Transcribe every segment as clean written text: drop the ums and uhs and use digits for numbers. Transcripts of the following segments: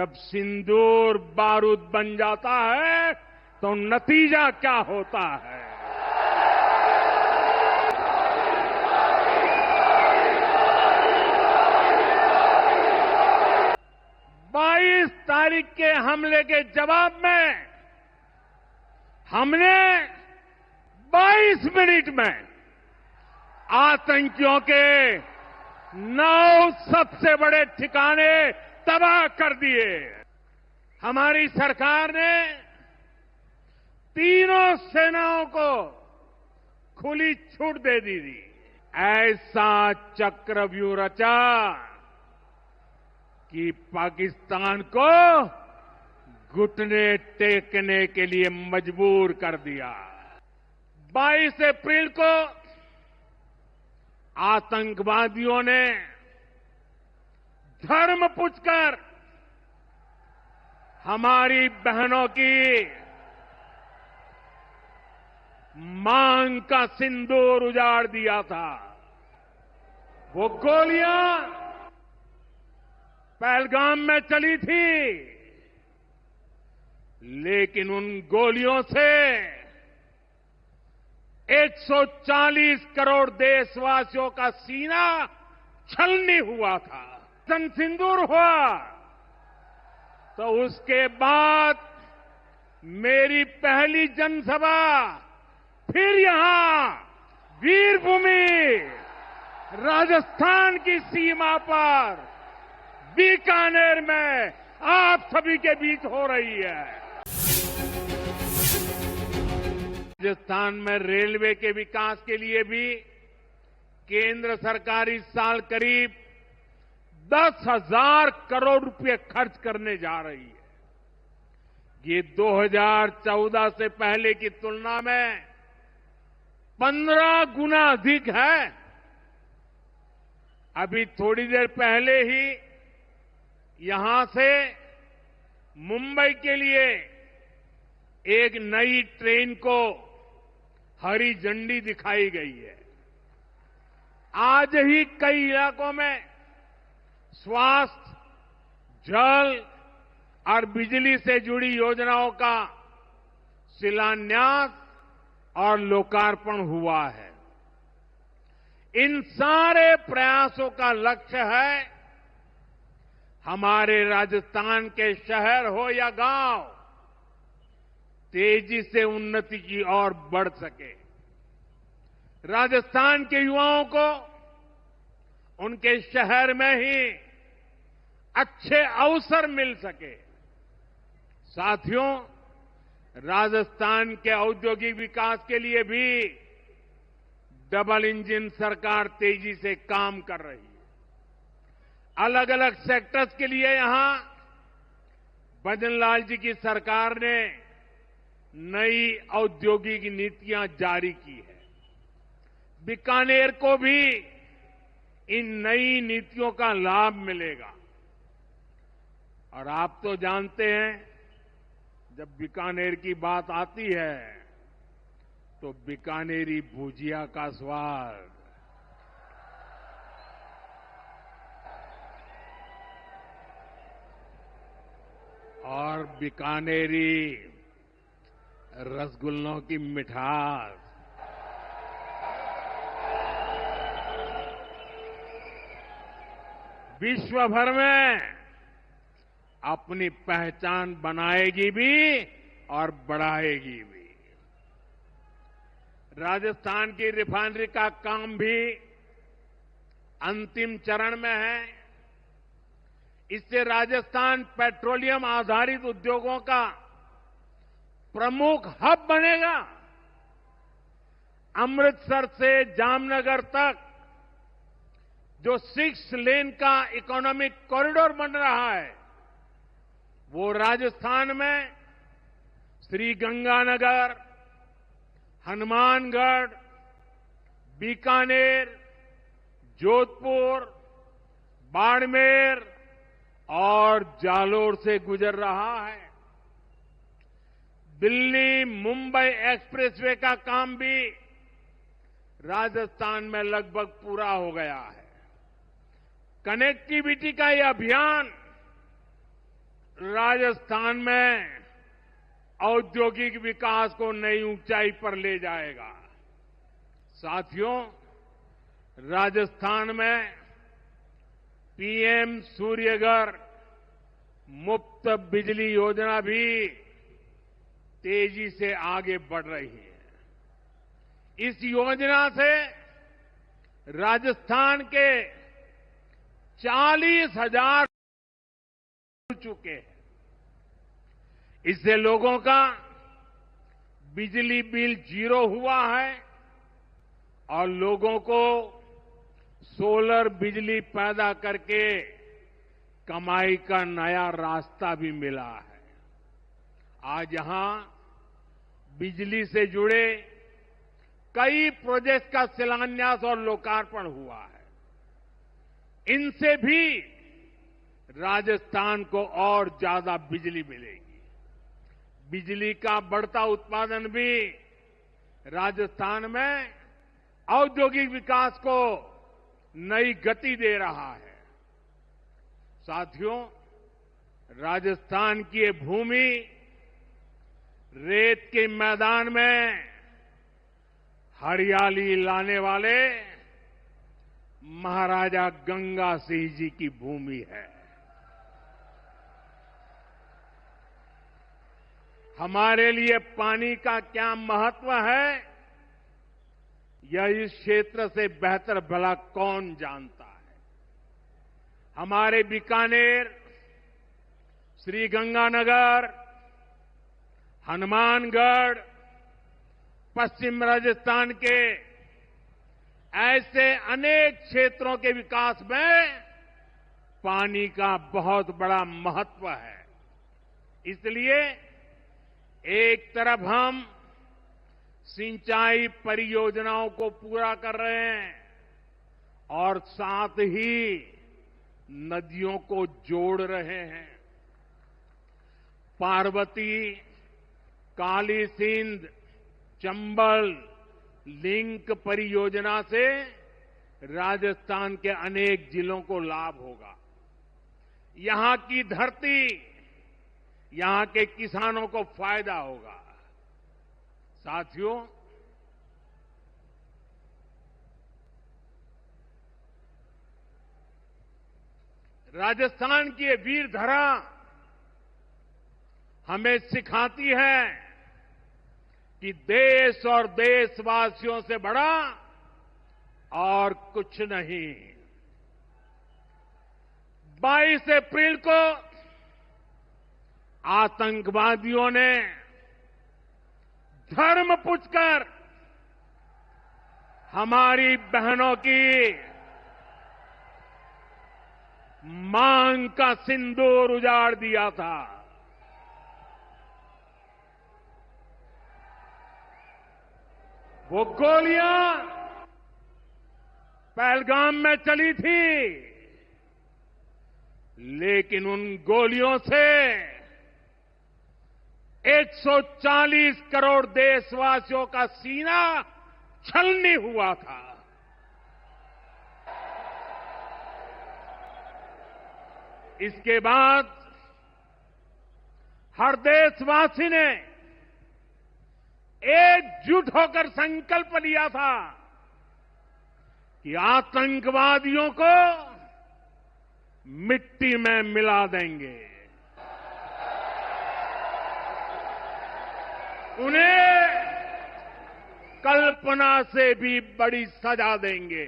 जब सिंदूर बारूद बन जाता है तो नतीजा क्या होता है। 22 तारीख के हमले के जवाब में हमने 22 मिनट में आतंकियों के 9 सबसे बड़े ठिकाने तबाह कर दिए। हमारी सरकार ने तीनों सेनाओं को खुली छूट दे दी थी। ऐसा चक्रव्यूह रचा कि पाकिस्तान को घुटने टेकने के लिए मजबूर कर दिया। 22 अप्रैल को आतंकवादियों ने धर्म पूछकर हमारी बहनों की मांग का सिंदूर उजाड़ दिया था। वो गोलियां पहलगाम में चली थी, लेकिन उन गोलियों से 140 करोड़ देशवासियों का सीना छलनी हुआ था। सन सिंदूर हुआ तो उसके बाद मेरी पहली जनसभा फिर यहां वीरभूमि राजस्थान की सीमा पर बीकानेर में आप सभी के बीच हो रही है। राजस्थान में रेलवे के विकास के लिए भी केंद्र सरकार इस साल करीब 10,000 करोड़ रुपए खर्च करने जा रही है। ये 2014 से पहले की तुलना में 15 गुना अधिक है। अभी थोड़ी देर पहले ही यहां से मुंबई के लिए एक नई ट्रेन को हरी झंडी दिखाई गई है। आज ही कई इलाकों में स्वास्थ्य, जल और बिजली से जुड़ी योजनाओं का शिलान्यास और लोकार्पण हुआ है। इन सारे प्रयासों का लक्ष्य है हमारे राजस्थान के शहर हो या गांव तेजी से उन्नति की ओर बढ़ सके। राजस्थान के युवाओं को उनके शहर में ही अच्छे अवसर मिल सके। साथियों, राजस्थान के औद्योगिक विकास के लिए भी डबल इंजन सरकार तेजी से काम कर रही है। अलग अलग सेक्टर्स के लिए यहां भजनलाल जी की सरकार ने नई औद्योगिक नीतियां जारी की है। बीकानेर को भी इन नई नीतियों का लाभ मिलेगा। और आप तो जानते हैं, जब बीकानेर की बात आती है तो बीकानेरी भुजिया का स्वाद, और बीकानेरी रसगुल्लों की मिठास, विश्व भर में अपनी पहचान बनाएगी भी और बढ़ाएगी भी। राजस्थान की रिफाइनरी का काम भी अंतिम चरण में है। इससे राजस्थान पेट्रोलियम आधारित उद्योगों का प्रमुख हब बनेगा। अमृतसर से जामनगर तक जो 6 लेन का इकोनॉमिक कॉरिडोर बन रहा है, वो राजस्थान में श्रीगंगानगर, हनुमानगढ़, बीकानेर, जोधपुर, बाड़मेर और जालोर से गुजर रहा है। दिल्ली मुंबई एक्सप्रेसवे का काम भी राजस्थान में लगभग पूरा हो गया है। कनेक्टिविटी का यह अभियान राजस्थान में औद्योगिक विकास को नई ऊंचाई पर ले जाएगा। साथियों, राजस्थान में पीएम सूर्यघर मुफ्त बिजली योजना भी तेजी से आगे बढ़ रही है। इस योजना से राजस्थान के 40,000 हो चुके हैं। इससे लोगों का बिजली बिल 0 हुआ है और लोगों को सोलर बिजली पैदा करके कमाई का नया रास्ता भी मिला है। आज यहां बिजली से जुड़े कई प्रोजेक्ट का शिलान्यास और लोकार्पण हुआ है। इनसे भी राजस्थान को और ज्यादा बिजली मिलेगी। बिजली का बढ़ता उत्पादन भी राजस्थान में औद्योगिक विकास को नई गति दे रहा है। साथियों, राजस्थान की ये भूमि रेत के मैदान में हरियाली लाने वाले महाराजा गंगा सिंह जी की भूमि है। हमारे लिए पानी का क्या महत्व है, यह इस क्षेत्र से बेहतर भला कौन जानता है। हमारे बीकानेर, श्रीगंगानगर, हनुमानगढ़, पश्चिम राजस्थान के ऐसे अनेक क्षेत्रों के विकास में पानी का बहुत बड़ा महत्व है। इसलिए एक तरफ हम सिंचाई परियोजनाओं को पूरा कर रहे हैं और साथ ही नदियों को जोड़ रहे हैं। पार्वती, काली सिंध, चंबल लिंक परियोजना से राजस्थान के अनेक जिलों को लाभ होगा। यहां की धरती, यहां के किसानों को फायदा होगा। साथियों, राजस्थान की ये वीर धरा हमें सिखाती है कि देश और देशवासियों से बड़ा और कुछ नहीं। 22 अप्रैल को आतंकवादियों ने धर्म पूछकर हमारी बहनों की मांग का सिंदूर उजाड़ दिया था। वो गोलियां पहलगाम में चली थी, लेकिन उन गोलियों से 140 करोड़ देशवासियों का सीना छलनी हुआ था। इसके बाद हर देशवासी ने एकजुट होकर संकल्प लिया था कि आतंकवादियों को मिट्टी में मिला देंगे, उन्हें कल्पना से भी बड़ी सजा देंगे।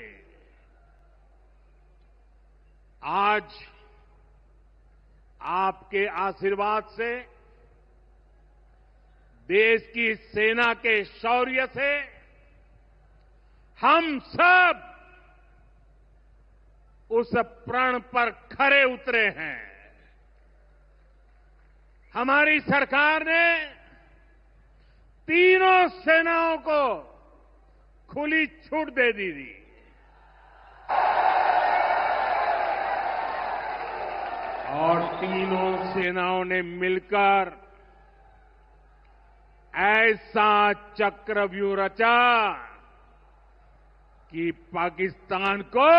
आज आपके आशीर्वाद से, देश की सेना के शौर्य से हम सब उस प्रण पर खरे उतरे हैं। हमारी सरकार ने तीनों सेनाओं को खुली छूट दे दी थी। और तीनों सेनाओं ने मिलकर ऐसा चक्रव्यूह रचा कि पाकिस्तान को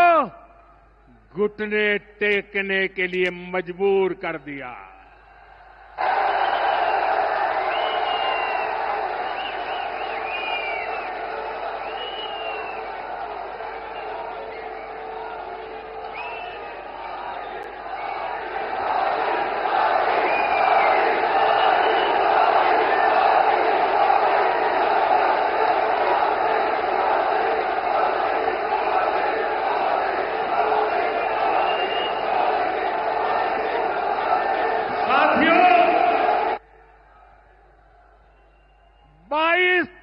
घुटने टेकने के लिए मजबूर कर दिया।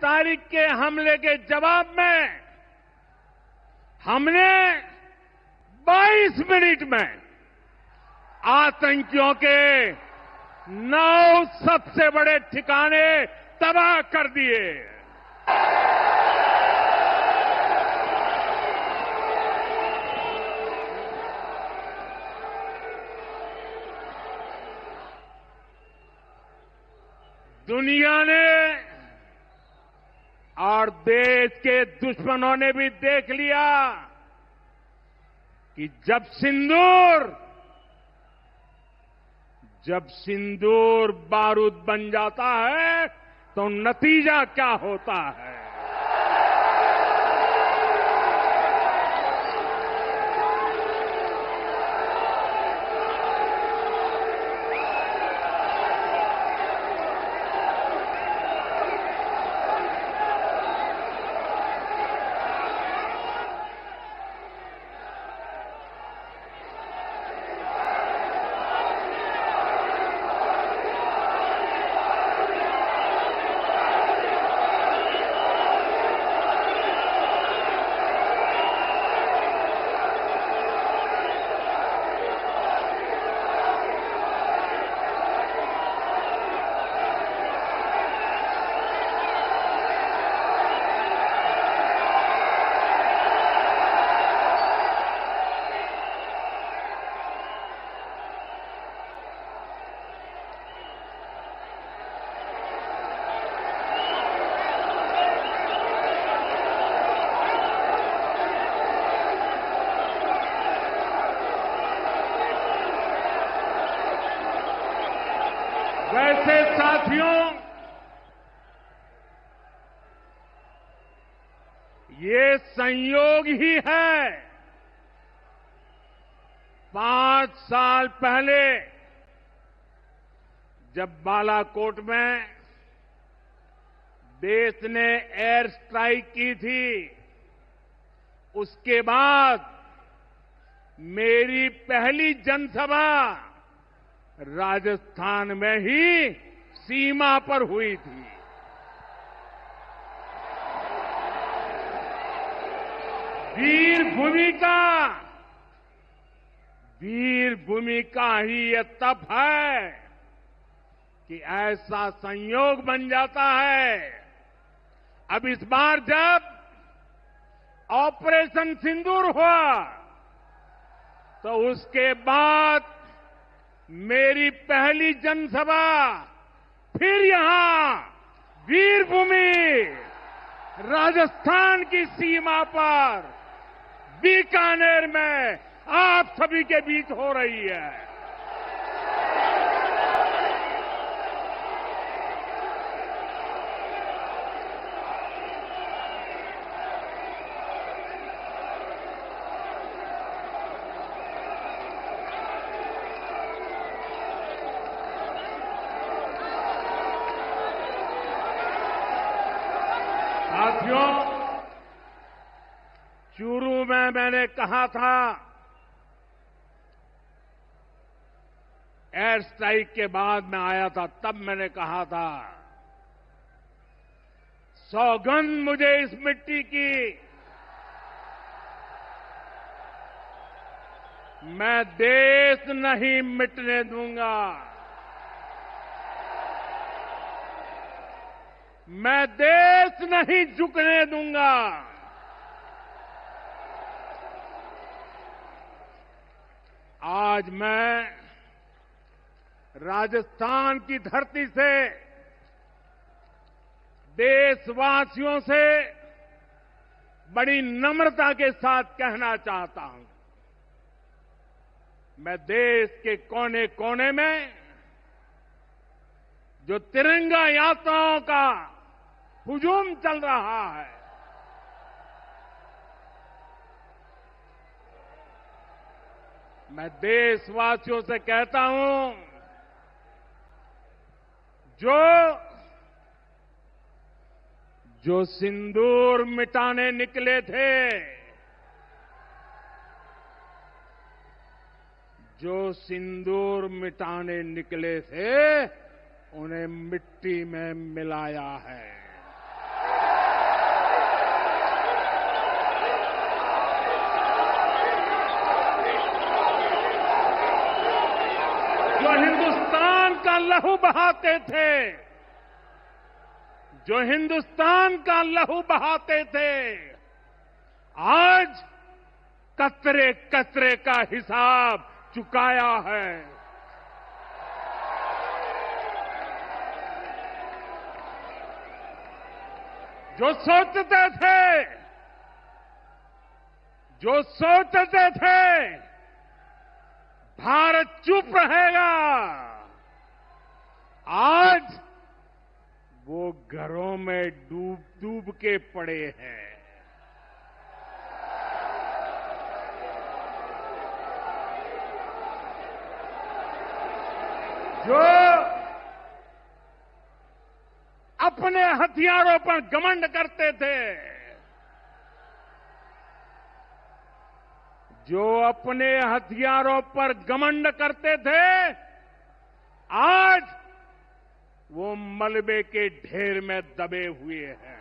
तारीख के हमले के जवाब में हमने 22 मिनट में आतंकियों के 9 सबसे बड़े ठिकाने तबाह कर दिए। दुनिया ने और देश के दुश्मनों ने भी देख लिया कि जब सिंदूर बारूद बन जाता है तो नतीजा क्या होता है। वैसे साथियों, ये संयोग ही है 5 साल पहले जब बालाकोट में देश ने एयर स्ट्राइक की थी, उसके बाद मेरी पहली जनसभा राजस्थान में ही सीमा पर हुई थी। वीर भूमि का ही ये तप है कि ऐसा संयोग बन जाता है। अब इस बार जब ऑपरेशन सिंदूर हुआ तो उसके बाद मेरी पहली जनसभा फिर यहां वीरभूमि राजस्थान की सीमा पर बीकानेर में आप सभी के बीच हो रही है। साथियों, चूरू में मैंने कहा था, एयर स्ट्राइक के बाद मैं आया था, तब मैंने कहा था, सौगंध मुझे इस मिट्टी की, मैं देश नहीं मिटने दूंगा, मैं देश नहीं झुकने दूंगा। आज मैं राजस्थान की धरती से देशवासियों से बड़ी नम्रता के साथ कहना चाहता हूं, मैं देश के कोने कोने में जो तिरंगा यात्राओं का हुजूम चल रहा है, मैं देशवासियों से कहता हूं, जो सिंदूर मिटाने निकले थे, जो सिंदूर मिटाने निकले थे, उन्हें मिट्टी में मिलाया है। जो हिंदुस्तान का लहू बहाते थे, जो हिंदुस्तान का लहू बहाते थे, आज कतरे कतरे का हिसाब चुकाया है। जो सोचते थे भारत चुप रहेगा, आज वो घरों में डूब डूब के पड़े हैं। जो अपने हथियारों पर घमंड करते थे, जो अपने हथियारों पर घमंड करते थे, आज वो मलबे के ढेर में दबे हुए हैं।